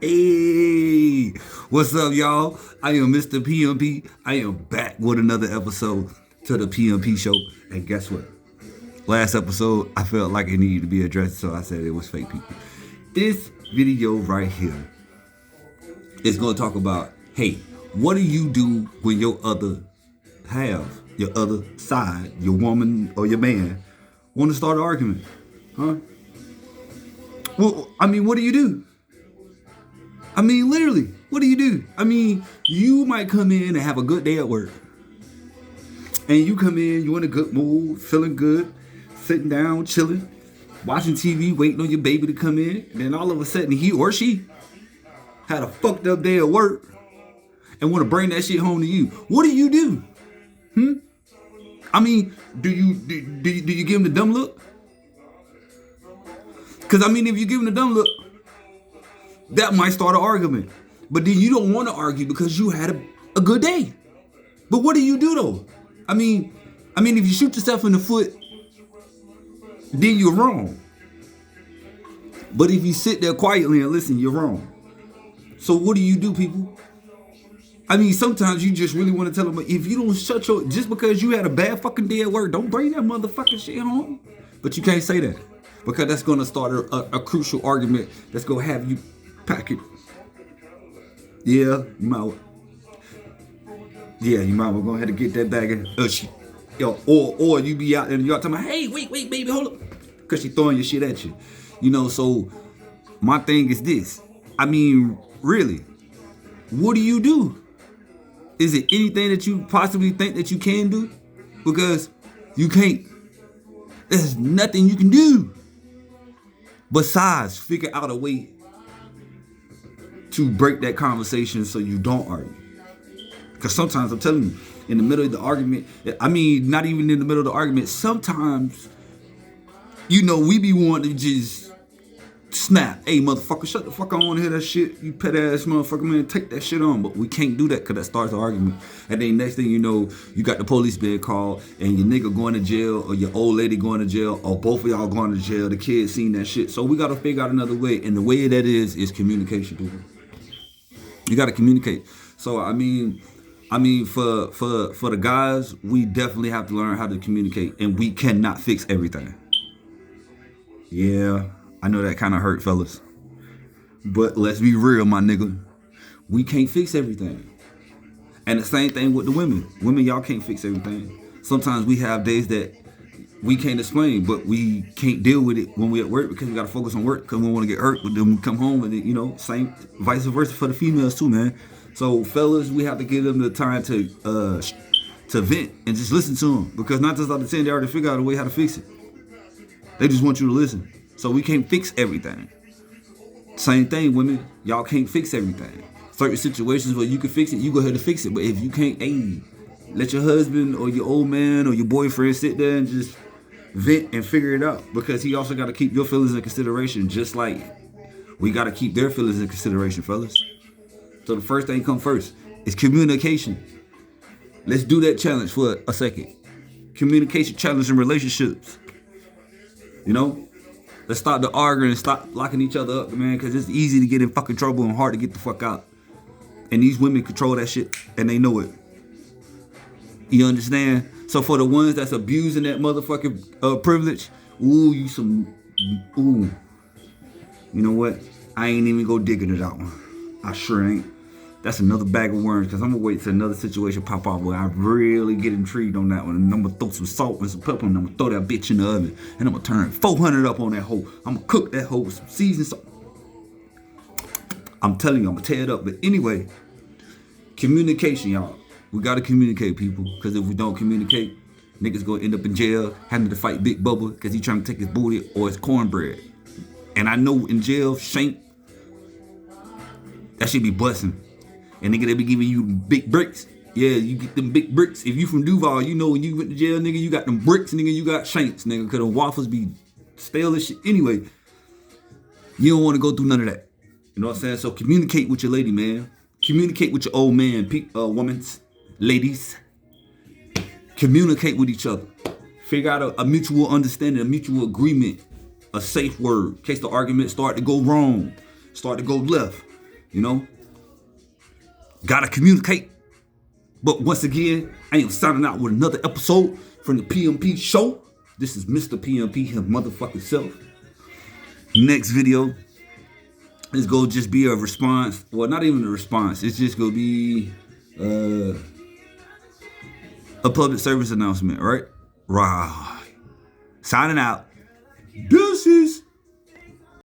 Hey, what's up, y'all? I am Mr. P.M.P. I am back with another episode to the P.M.P. show. And guess what? Last episode, I felt like it needed to be addressed, so I said it was fake people. This video right here is going to talk about, hey, what do you do when your other half, your other side, your woman or your man, want to start an argument? Huh? Well, I mean, what do you do? I mean, literally, what do you do? I mean, you might come in and have a good day at work. And you come in, you in a good mood, feeling good, sitting down, chilling, watching TV, waiting on your baby to come in. And then all of a sudden, he or she had a fucked up day at work and want to bring that shit home to you. What do you do? I mean, do you give him the dumb look? Because, I mean, if you give him the dumb look, that might start an argument. But then you don't want to argue because you had a good day. But what do you do though? I mean, if you shoot yourself in the foot, then you're wrong. But if you sit there quietly and listen, you're wrong. So what do you do, people? I mean, sometimes you just really want to tell them, if you don't shut your, just because you had a bad fucking day at work, don't bring that motherfucking shit home. But you can't say that because that's going to start a crucial argument that's going to have you pack it. Yeah, you might. Yeah, you might well go ahead and get that bag and or you be out there and you're talking about, hey, wait, baby, hold up, because she throwing your shit at you. You know, so my thing is this. I mean, really, what do you do? Is it anything that you possibly think that you can do? Because you can't. There's nothing you can do besides figure out a way to break that conversation so you don't argue. Because sometimes, I'm telling you, in the middle of the argument, I mean, not even in the middle of the argument, sometimes, you know, we be wanting to just snap. Hey, motherfucker, shut the fuck up, I want to hear that shit. You pet ass motherfucker, man, take that shit on. But we can't do that because that starts the argument. And then next thing you know, you got the police being called and your nigga going to jail or your old lady going to jail or both of y'all going to jail. The kids seen that shit. So we got to figure out another way. And the way that is communication, people. You got to communicate. So, I mean, for the guys, we definitely have to learn how to communicate, and we cannot fix everything. Yeah, I know that kind of hurt, fellas. But let's be real, my nigga. We can't fix everything. And the same thing with the women. Women, y'all can't fix everything. Sometimes we have days that we can't explain, but we can't deal with it when we're at work because we got to focus on work because we want to get hurt. But then we come home and, you know, same vice versa for the females too, man. So fellas, we have to give them the time to vent and just listen to them, because 9 times out of 10 they already figure out a way how to fix it. They just want you to listen. So we can't fix everything. Same thing, women. Y'all can't fix everything. Certain situations where you can fix it, you go ahead and fix it. But if you can't, hey, let your husband or your old man or your boyfriend sit there and just vent and figure it out, because he also got to keep your feelings in consideration, just like we got to keep their feelings in consideration, fellas. So the first thing come first is communication. Let's do that challenge for a second. Communication challenge in relationships. You know, let's stop the arguing and stop locking each other up, man, because it's easy to get in fucking trouble and hard to get the fuck out. And these women control that shit and they know it. You understand? So for the ones that's abusing that motherfucking privilege, ooh, you know what? I ain't even go digging it out one. I sure ain't. That's another bag of worms, because I'm going to wait till another situation pop up where I really get intrigued on that one. And I'm going to throw some salt and some pepper and I'm going to throw that bitch in the oven. And I'm going to turn 400 up on that hoe. I'm going to cook that hoe with some seasoned salt. I'm telling you, I'm going to tear it up. But anyway, communication, y'all. We got to communicate, people, because if we don't communicate, niggas going to end up in jail having to fight Big Bubba because he trying to take his booty or his cornbread. And I know in jail, shank, that shit be busting. And nigga, they be giving you big bricks. Yeah, you get them big bricks. If you from Duval, you know when you went to jail, nigga, you got them bricks, nigga, you got shanks, nigga, because the waffles be stale as shit. Anyway, you don't want to go through none of that. You know what I'm saying? So communicate with your lady, man. Communicate with your old man, women, ladies. Communicate with each other. Figure out a mutual understanding, a mutual agreement, a safe word in case the argument start to go wrong, start to go left. You know, gotta communicate. But once again, I am signing out with another episode from the P.M.P show. This is Mr. P.M.P, his motherfucking self. Next video is gonna just be a response. Well, not even a response. It's just gonna be a public service announcement, right? Right. Signing out. Deuces.